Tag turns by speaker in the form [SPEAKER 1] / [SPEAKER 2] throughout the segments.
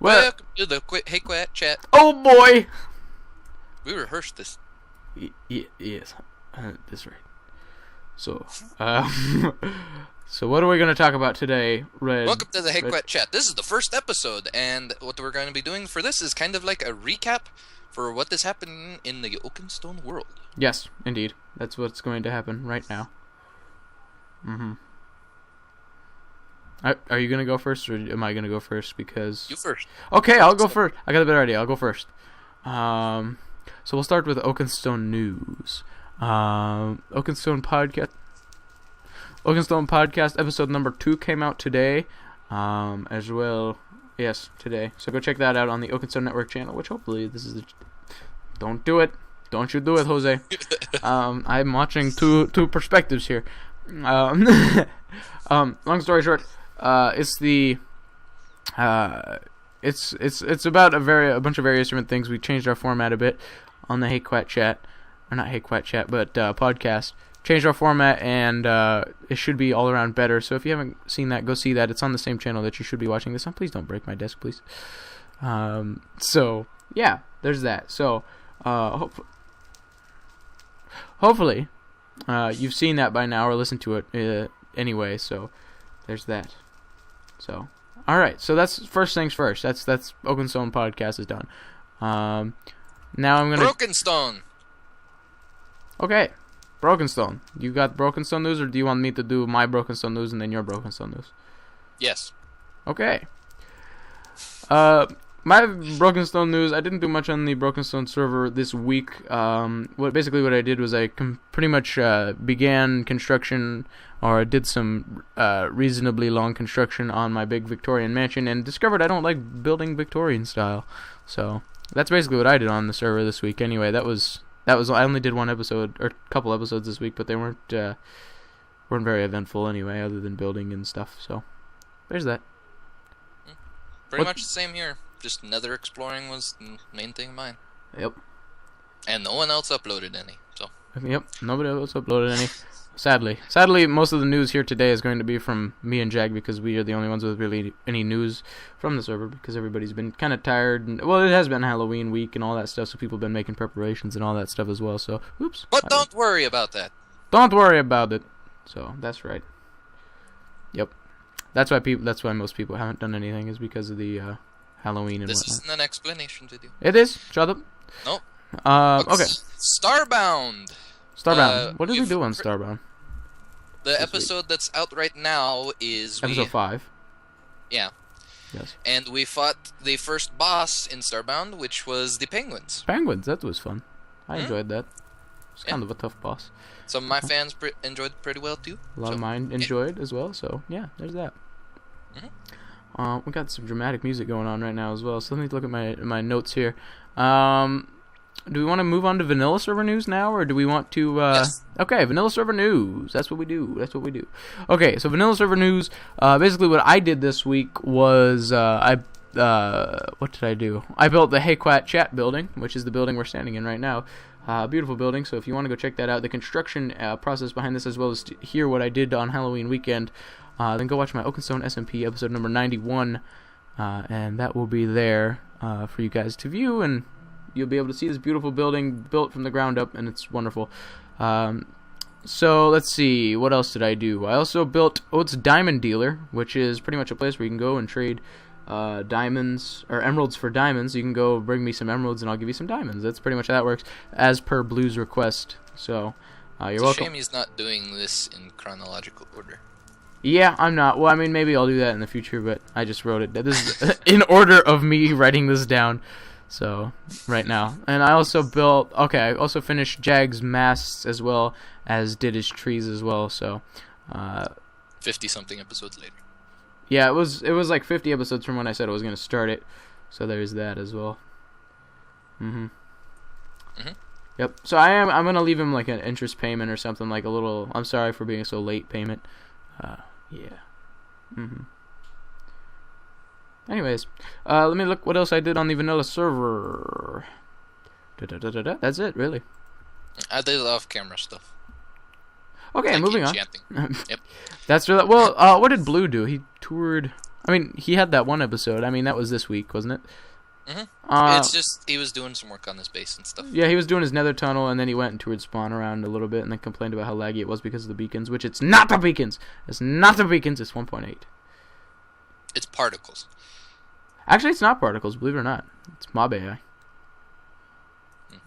[SPEAKER 1] Welcome to the HayQuat Chat.
[SPEAKER 2] Oh boy!
[SPEAKER 1] We rehearsed this.
[SPEAKER 2] Yes, that's right. So, so what are we going to talk about today, Red?
[SPEAKER 1] Welcome to the HayQuat Chat. This is the first episode, and what we're going to be doing for this is kind of like a recap for what has happened in the Oakenstone world.
[SPEAKER 2] Yes, indeed. That's what's going to happen right now. Are you going to go first, or am I going to go first? Because
[SPEAKER 1] You first.
[SPEAKER 2] Okay, I'll go first. I got a better idea. I'll go first. So we'll start with Oakenstone news. Oakenstone podcast episode number 2 came out today, as well. Yes, today. So go check that out on the Oakenstone Network channel. Which hopefully this is. Don't do it. Don't you do it, Jose. I'm watching two perspectives here. Long story short, it's about a bunch of various different things. We changed our format a bit on the HayQuat Chat, or not HayQuat Chat, but podcast. Changed our format, and it should be all around better. So if you haven't seen that, go see that. It's on the same channel that you should be watching this on. Please don't break my desk, please. So yeah, there's that. So hopefully you've seen that by now or listened to it anyway. So there's that. So alright, so that's first things first. That's Oakenstone podcast is done. Now I'm gonna
[SPEAKER 1] BrokenStone.
[SPEAKER 2] Okay, BrokenStone. You got BrokenStone news, or do you want me to do my BrokenStone news and then your BrokenStone news?
[SPEAKER 1] Yes.
[SPEAKER 2] Okay. My BrokenStone news, I didn't do much on the BrokenStone server this week. What I did was I pretty much began construction, or did some reasonably long construction on my big Victorian mansion, and discovered I don't like building Victorian style. So that's basically what I did on the server this week. Anyway, that was I only did one episode or a couple episodes this week, but they weren't very eventful anyway, other than building and stuff. So there's that.
[SPEAKER 1] Pretty much the same here. Just nether exploring was the main thing of mine.
[SPEAKER 2] Yep.
[SPEAKER 1] And no one else uploaded any. So.
[SPEAKER 2] Yep. Nobody else uploaded any. Sadly, most of the news here today is going to be from me and Jag, because we are the only ones with really any news from the server, because everybody's been kind of tired. Well, it has been Halloween week and all that stuff, so people have been making preparations and all that stuff as well. So, oops.
[SPEAKER 1] But don't worry about that.
[SPEAKER 2] Don't worry about it. So that's right. Yep. That's why most people haven't done anything, is because of the Halloween and
[SPEAKER 1] This
[SPEAKER 2] whatnot.
[SPEAKER 1] isn't an explanation video.
[SPEAKER 2] It is. Shut up.
[SPEAKER 1] Nope.
[SPEAKER 2] Okay.
[SPEAKER 1] Starbound.
[SPEAKER 2] Starbound. What did we do on Starbound?
[SPEAKER 1] The episode that's out right now is
[SPEAKER 2] Episode 5.
[SPEAKER 1] Yeah.
[SPEAKER 2] Yes.
[SPEAKER 1] And we fought the first boss in Starbound, which was the penguins.
[SPEAKER 2] Penguins. That was fun. I enjoyed that. It's kind of a tough boss.
[SPEAKER 1] Some of my fans enjoyed pretty well too.
[SPEAKER 2] A lot of mine enjoyed as well. So yeah, there's that. We got some dramatic music going on right now as well. So let me look at my notes here. Do we want to move on to vanilla server news now, or do we want to?
[SPEAKER 1] Yes.
[SPEAKER 2] Okay, vanilla server news. That's what we do. Okay, so vanilla server news. Basically, what I did this week was what did I do? I built the HayQuat Chat building, which is the building we're standing in right now. Beautiful building. So if you want to go check that out, the construction process behind this, as well as to hear what I did on Halloween weekend, then go watch my Oakenstone SMP episode number 91, and that will be there for you guys to view, and you'll be able to see this beautiful building built from the ground up, and it's wonderful. So let's see, what else did I do? I also built Oats Diamond Dealer, which is pretty much a place where you can go and trade diamonds or emeralds for diamonds. You can go bring me some emeralds and I'll give you some diamonds. That's pretty much how that works, as per Blue's request. So you're welcome.
[SPEAKER 1] It's a shame he's not doing this in chronological order.
[SPEAKER 2] Yeah, I'm not. Well, I mean, maybe I'll do that in the future, but I just wrote it. This is in order of me writing this down. So right now, and I also built. Okay, I also finished Jag's masts as well as did his trees as well. So
[SPEAKER 1] 50-something episodes later.
[SPEAKER 2] Yeah, it was like 50 episodes from when I said I was going to start it. So there's that as well. Yep. So I'm going to leave him like an interest payment or something, like a little I'm sorry for being so late payment. Yeah. Anyways, let me look what else I did on the vanilla server. That's it, really.
[SPEAKER 1] I did off-camera stuff.
[SPEAKER 2] Okay,
[SPEAKER 1] like
[SPEAKER 2] moving on.
[SPEAKER 1] Yep.
[SPEAKER 2] That's really well. What did Blue do? He toured. I mean, he had that one episode. I mean, that was this week, wasn't it?
[SPEAKER 1] It's just he was doing some work on his base and stuff.
[SPEAKER 2] Yeah, he was doing his nether tunnel, and then he went and toured spawn around a little bit, and then complained about how laggy it was because of the beacons, which it's not the beacons! It's not the beacons, it's 1.8.
[SPEAKER 1] It's particles.
[SPEAKER 2] Actually, it's not particles, believe it or not. It's mob AI.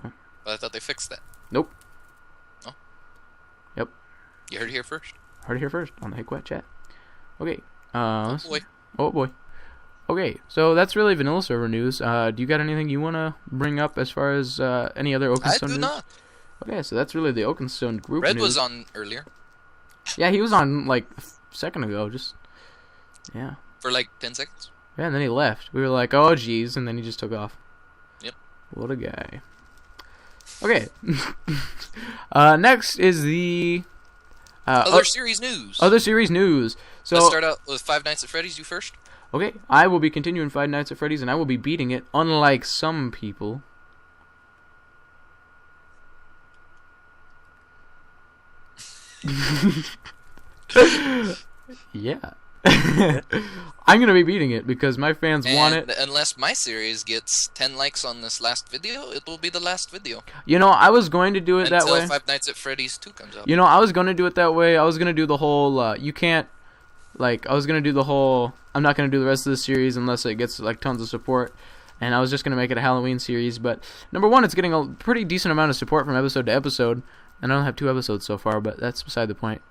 [SPEAKER 1] But I thought they fixed that.
[SPEAKER 2] Nope.
[SPEAKER 1] Oh?
[SPEAKER 2] Yep.
[SPEAKER 1] You heard it here first?
[SPEAKER 2] Heard it here first on the HayQuat Chat. Okay.
[SPEAKER 1] Oh boy.
[SPEAKER 2] Oh boy. Okay, so that's really vanilla server news. Do you got anything you want to bring up as far as any other Oakenstone news?
[SPEAKER 1] I do not.
[SPEAKER 2] Okay, so that's really the Oakenstone group
[SPEAKER 1] Red
[SPEAKER 2] news.
[SPEAKER 1] was on earlier.
[SPEAKER 2] Yeah, he was on like a second ago. Just yeah.
[SPEAKER 1] For like 10 seconds.
[SPEAKER 2] Yeah, and then he left. We were like, oh geez, and then he just took off.
[SPEAKER 1] Yep.
[SPEAKER 2] What a guy. Okay. Next is the
[SPEAKER 1] other series news.
[SPEAKER 2] Other series news. So
[SPEAKER 1] let's start out with Five Nights at Freddy's. You first.
[SPEAKER 2] Okay, I will be continuing Five Nights at Freddy's, and I will be beating it, unlike some people. Yeah. I'm going to be beating it because my fans want it.
[SPEAKER 1] Unless my series gets 10 likes on this last video, it will be the last video.
[SPEAKER 2] You know, I was going to do it that way.
[SPEAKER 1] Until Five Nights at Freddy's 2 comes out.
[SPEAKER 2] You know, I was going to do it that way. I was going to do the whole, you can't, like, I was going to do the whole, I'm not going to do the rest of the series unless it gets, like, tons of support. And I was just going to make it a Halloween series. But, number one, it's getting a pretty decent amount of support from episode to episode. And I only have 2 episodes so far, but that's beside the point.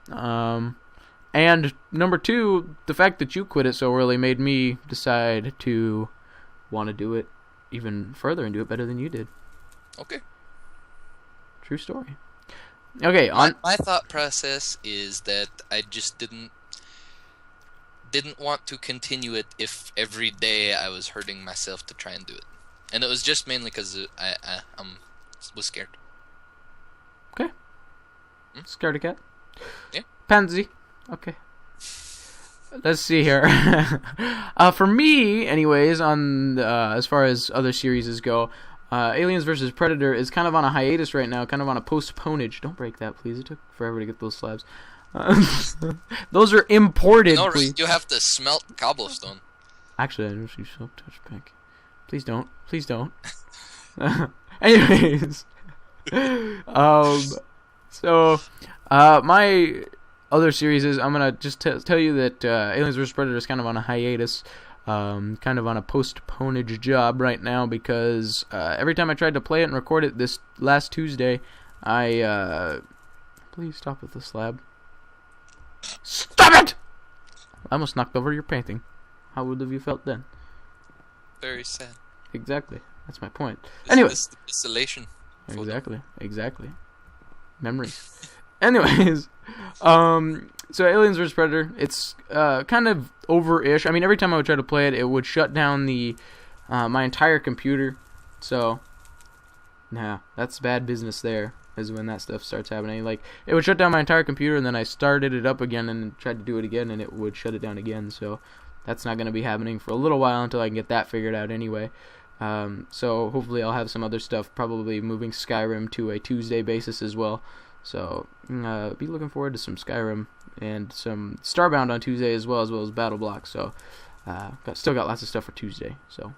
[SPEAKER 2] And number two, the fact that you quit it so early made me decide to want to do it even further and do it better than you did.
[SPEAKER 1] Okay.
[SPEAKER 2] True story. Okay,
[SPEAKER 1] my thought process is that I just didn't want to continue it if every day I was hurting myself to try and do it. And it was just mainly because I was scared.
[SPEAKER 2] Okay. Scared a cat?
[SPEAKER 1] Yeah.
[SPEAKER 2] Pansy. Okay. Let's see here. For me, anyways, on as far as other series go, Aliens vs. Predator is kind of on a hiatus right now, kind of on a postponage. Don't break that, please. It took forever to get those slabs. Those are imported,
[SPEAKER 1] no,
[SPEAKER 2] please.
[SPEAKER 1] You have to smelt cobblestone.
[SPEAKER 2] Actually, I don't use soap touch pick. Please don't. Please don't. Anyways. So, my other series is, I'm going to just tell you that Aliens vs. Predator is kind of on a hiatus, kind of on a postponage job right now because every time I tried to play it and record it this last Tuesday, please stop with the slab. Stop it! I almost knocked over your painting. How would have you felt then?
[SPEAKER 1] Very sad.
[SPEAKER 2] Exactly. That's my point. Anyway.
[SPEAKER 1] Isolation.
[SPEAKER 2] Exactly. Memories. Anyways, so Aliens vs. Predator, it's kind of over-ish. I mean, every time I would try to play it, it would shut down my entire computer. So, nah, that's bad business there, is when that stuff starts happening. Like, it would shut down my entire computer, and then I started it up again and tried to do it again, and it would shut it down again. So, that's not going to be happening for a little while until I can get that figured out anyway. So, hopefully I'll have some other stuff, probably moving Skyrim to a Tuesday basis as well. So, be looking forward to some Skyrim and some Starbound on Tuesday as well as Battle Block. So, still got lots of stuff for Tuesday. So,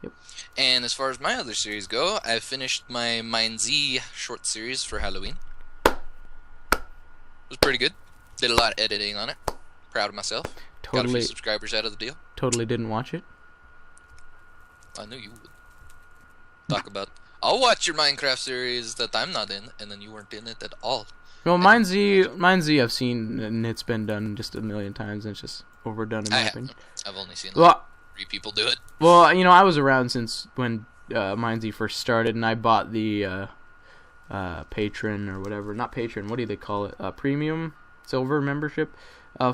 [SPEAKER 1] Yep. And as far as my other series go, I finished my Minez short series for Halloween. It was pretty good. Did a lot of editing on it. Proud of myself. Got a few subscribers out of the deal.
[SPEAKER 2] Totally didn't watch it.
[SPEAKER 1] I knew you would. Talk about, I'll watch your Minecraft series that I'm not in, and then you weren't in it at all.
[SPEAKER 2] Well, Minez I've seen, and it's been done just a million times, and it's just overdone in my opinion.
[SPEAKER 1] I've only seen
[SPEAKER 2] 3
[SPEAKER 1] people do it.
[SPEAKER 2] Well, you know, I was around since when Minez first started, and I bought the patron or whatever. Not patron, what do they call it? Premium silver membership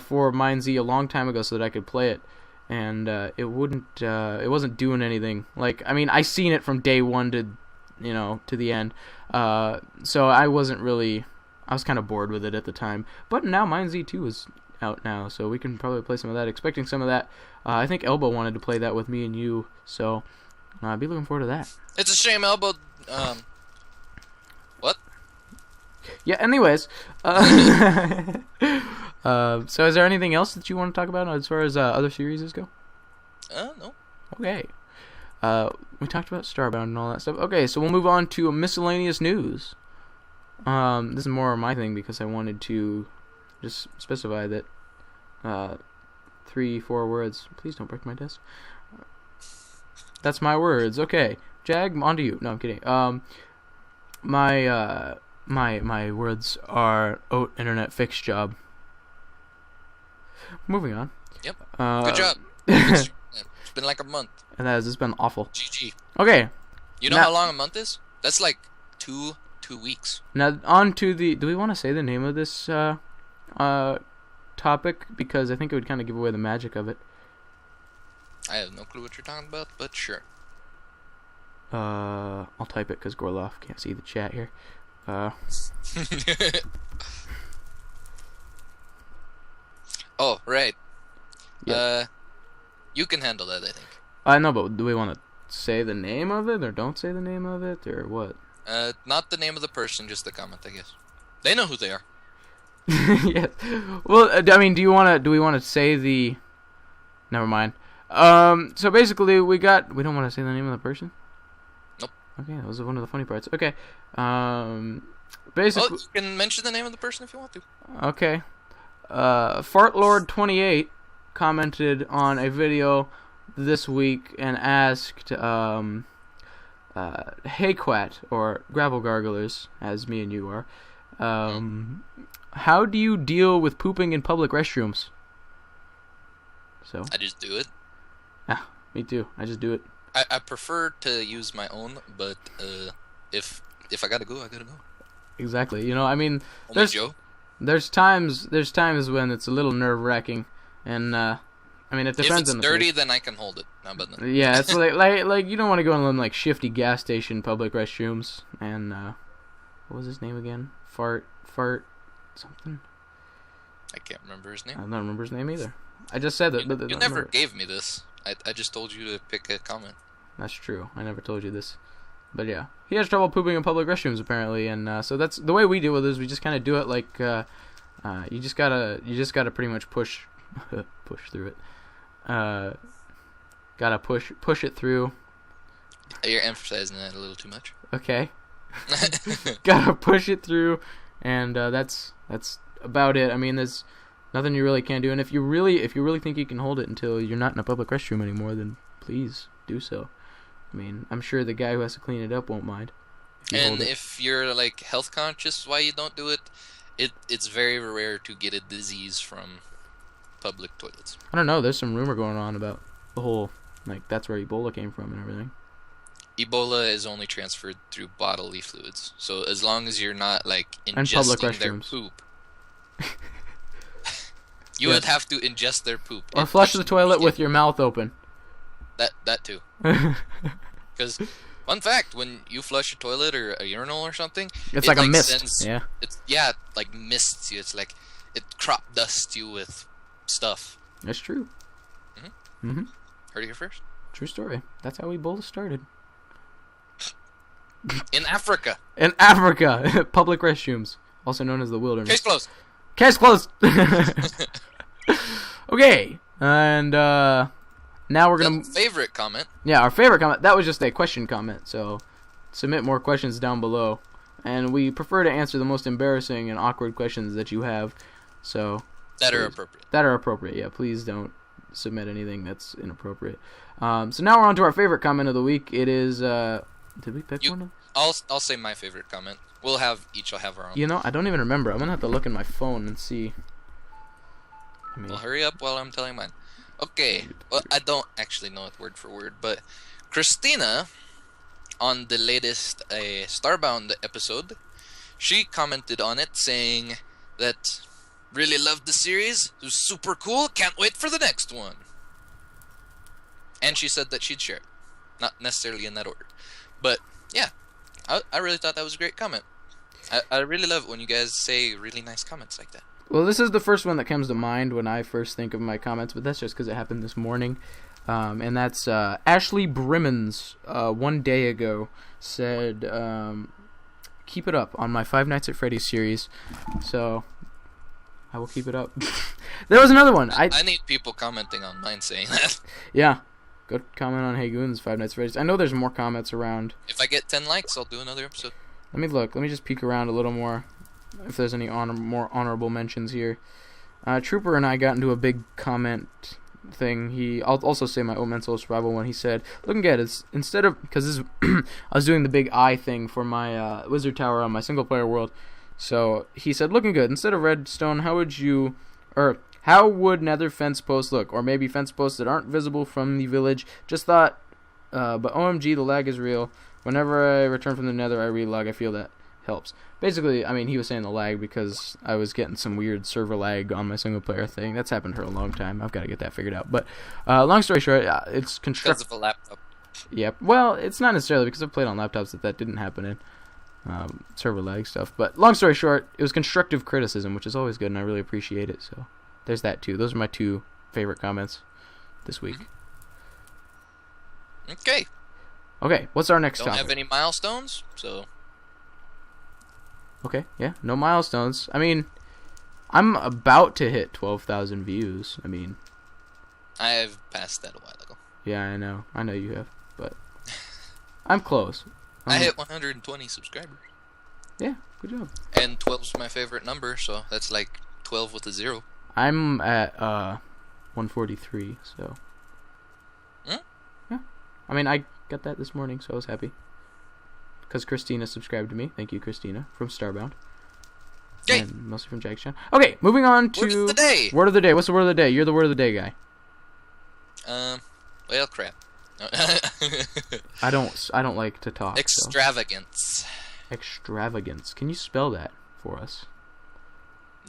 [SPEAKER 2] for Minez a long time ago so that I could play it. And it wasn't doing anything. Like, I mean, I seen it from day one to the end. So I was kind of bored with it at the time. But now Minez 2 is out now, so we can probably play some of that. Expecting some of that. I think Elbow wanted to play that with me and you, so I'll be looking forward to that.
[SPEAKER 1] It's a shame Elbow, what?
[SPEAKER 2] Yeah, anyways. So is there anything else that you want to talk about as far as other series go?
[SPEAKER 1] No.
[SPEAKER 2] Okay. We talked about Starbound and all that stuff. Okay, so we'll move on to miscellaneous news. This is more my thing because I wanted to just specify that 3-4 words. Please don't break my desk. That's my words. Okay, Jag, on to you. No, I'm kidding. My words are Oat Internet Fix Job. Moving on.
[SPEAKER 1] Yep. Good job. It's been like a month.
[SPEAKER 2] And it's been awful.
[SPEAKER 1] GG.
[SPEAKER 2] Okay.
[SPEAKER 1] You know how long a month is? That's like two weeks.
[SPEAKER 2] Now on to the. Do we want to say the name of this topic? Because I think it would kind of give away the magic of it.
[SPEAKER 1] I have no clue what you're talking about, but sure.
[SPEAKER 2] I'll type it because Gorloff can't see the chat here.
[SPEAKER 1] Oh, right.
[SPEAKER 2] Yeah.
[SPEAKER 1] You can handle that, I think.
[SPEAKER 2] I know, but do we want to say the name of it or don't say the name of it or what?
[SPEAKER 1] Not the name of the person, just the comment, I guess. They know who they are.
[SPEAKER 2] Yes. Well, I mean, do we want to say the? Never mind. So basically, we don't want to say the name of the person.
[SPEAKER 1] Nope.
[SPEAKER 2] Okay, that was one of the funny parts. Okay. Basically.
[SPEAKER 1] Oh, you can mention the name of the person if you want to.
[SPEAKER 2] Okay. Fartlord28 commented on a video this week and asked, HayQuat, or Gravel Garglers, as me and you are, how do you deal with pooping in public restrooms? So.
[SPEAKER 1] I just do it.
[SPEAKER 2] Yeah, me too. I just do it.
[SPEAKER 1] I prefer to use my own, but if I gotta go, I gotta go.
[SPEAKER 2] Exactly. You know, I mean, there's times when it's a little nerve-wracking, and I mean, it depends on the
[SPEAKER 1] If it's dirty,
[SPEAKER 2] place.
[SPEAKER 1] then I can hold it. How about that?
[SPEAKER 2] Yeah, it's like you don't want to go in them like shifty gas station public restrooms. And what was his name again? Fart something.
[SPEAKER 1] I can't remember his name.
[SPEAKER 2] I don't remember his name either. I just said that.
[SPEAKER 1] You never gave me this. I just told you to pick a comment.
[SPEAKER 2] That's true. I never told you this. But yeah, he has trouble pooping in public restrooms apparently, and so that's the way we deal with it. Is we just kind of do it like you just gotta pretty much push through it. Gotta push it through.
[SPEAKER 1] You're emphasizing that a little too much.
[SPEAKER 2] Okay. Gotta push it through, and that's about it. I mean, there's nothing you really can do, and if you really think you can hold it until you're not in a public restroom anymore, then please do so. I mean, I'm sure the guy who has to clean it up won't mind.
[SPEAKER 1] If you're like health conscious why you don't do it, it's very rare to get a disease from public toilets.
[SPEAKER 2] I don't know. There's some rumor going on about the whole, like, that's where Ebola came from and everything.
[SPEAKER 1] Ebola is only transferred through bodily fluids. So as long as you're not like
[SPEAKER 2] And public
[SPEAKER 1] ingesting their
[SPEAKER 2] restrooms.
[SPEAKER 1] poop, you would have to ingest their poop.
[SPEAKER 2] Or flush the toilet with your mouth open.
[SPEAKER 1] That too. Because fun fact, when you flush a toilet or a urinal or something,
[SPEAKER 2] It's like a mist. Yeah.
[SPEAKER 1] It like mists you. It's like it crop dusts you with stuff.
[SPEAKER 2] That's true.
[SPEAKER 1] Heard it here first.
[SPEAKER 2] True story. That's how Ebola started.
[SPEAKER 1] In Africa.
[SPEAKER 2] In Africa, public restrooms, also known as the wilderness.
[SPEAKER 1] Case closed.
[SPEAKER 2] Case closed. Okay, and now we're gonna
[SPEAKER 1] favorite comment.
[SPEAKER 2] Yeah, our favorite comment. That was just a question comment. So submit more questions down below, and we prefer to answer the most embarrassing and awkward questions that you have. So
[SPEAKER 1] That are appropriate.
[SPEAKER 2] Yeah, please don't submit anything that's inappropriate. So now we're on to our favorite comment of the week. It is did we pick one?
[SPEAKER 1] I'll say my favorite comment. We'll each have our own.
[SPEAKER 2] You know, I don't even remember. I'm gonna have to look in my phone and see.
[SPEAKER 1] Well, hurry up while I'm telling mine. Okay. Well, I don't actually know it word for word, but Christina, on the latest Starbound episode, she commented on it saying that really loved the series. It was super cool. Can't wait for the next one. And she said that she'd share it. Not necessarily in that order. But, yeah. I really thought that was a great comment. I really love it when you guys say really nice comments like that.
[SPEAKER 2] Well, this is the first one that comes to mind when I first think of my comments, but that's just because it happened this morning. And that's Ashley Brimmons, 1 day ago, said, keep it up on my Five Nights at Freddy's series. So, I will keep it up. There was another one.
[SPEAKER 1] I need people commenting on mine saying that.
[SPEAKER 2] Yeah. Go comment on Hey Goons, Five Nights at Freddy's. I know there's more comments around.
[SPEAKER 1] If I get 10 likes, I'll do another episode.
[SPEAKER 2] Let me look. Let me just peek around a little more. If there's any more honorable mentions here. Trooper and I got into a big comment thing. I'll also say my Oakenstone survival one. He said, looking good. It's instead of, because I was doing the big eye thing for my wizard tower on my single player world. So he said, looking good. Instead of redstone, how would nether fence posts look? Or maybe fence posts that aren't visible from the village. Just thought, but OMG, the lag is real. Whenever I return from the nether, I relog. I feel that helps. Basically, I mean, he was saying the lag because I was getting some weird server lag on my single player thing. That's happened for a long time. I've got to get that figured out. But long story short, it's
[SPEAKER 1] because of a laptop.
[SPEAKER 2] Yep. Well, it's not necessarily because I've played on laptops that didn't happen in server lag stuff. But long story short, it was constructive criticism, which is always good, and I really appreciate it. So there's that too. Those are my 2 favorite comments this week. Okay, what's our next topic?
[SPEAKER 1] Don't have any milestones, so...
[SPEAKER 2] Okay, yeah, no milestones. I mean, I'm about to hit 12,000 views. I mean...
[SPEAKER 1] I've passed that a while ago.
[SPEAKER 2] Yeah, I know. I know you have, but... I'm close.
[SPEAKER 1] I hit 120 subscribers.
[SPEAKER 2] Yeah, good job.
[SPEAKER 1] And 12's my favorite number, so that's like 12 with a 0.
[SPEAKER 2] I'm at 143, so...
[SPEAKER 1] Hmm?
[SPEAKER 2] Yeah. I mean, I got that this morning, so I was happy. Because Christina subscribed to me. Thank you, Christina, from Starbound.
[SPEAKER 1] Okay.
[SPEAKER 2] And mostly from Jag Stops Oat. Okay, moving on to...
[SPEAKER 1] Word of the day.
[SPEAKER 2] Word of the day. What's the word of the day? You're the word of the day guy.
[SPEAKER 1] Well, crap.
[SPEAKER 2] I don't like to talk.
[SPEAKER 1] Extravagance.
[SPEAKER 2] So. Extravagance. Can you spell that for us?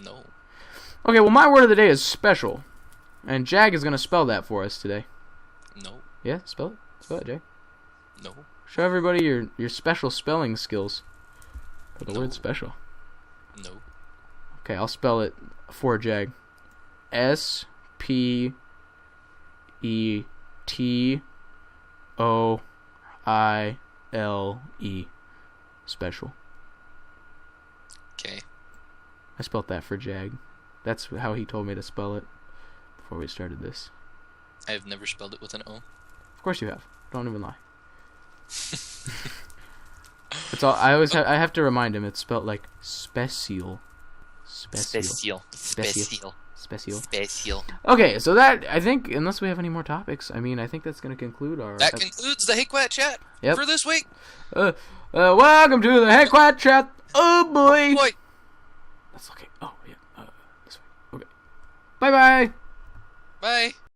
[SPEAKER 1] No.
[SPEAKER 2] Okay, well, my word of the day is special. And Jag is going to spell that for us today.
[SPEAKER 1] No.
[SPEAKER 2] Yeah, spell it. Spell it, Jag.
[SPEAKER 1] No.
[SPEAKER 2] Show everybody your special spelling skills for the word special.
[SPEAKER 1] No.
[SPEAKER 2] Okay, I'll spell it for Jag. SPETOILE. Special.
[SPEAKER 1] Okay.
[SPEAKER 2] I spelled that for Jag. That's how he told me to spell it before we started this.
[SPEAKER 1] I've never spelled it with an O.
[SPEAKER 2] Of course you have. Don't even lie. It's all. I have to remind him. It's spelled like special.
[SPEAKER 1] Special.
[SPEAKER 2] Okay, so that, I think, unless we have any more topics, I mean, I think that's going to conclude our...
[SPEAKER 1] That concludes the HayQuat Chat for this week.
[SPEAKER 2] Welcome to the HayQuat Chat. Oh, boy. Let's look at... Oh, yeah. This way. Okay. Bye-bye.
[SPEAKER 1] Bye.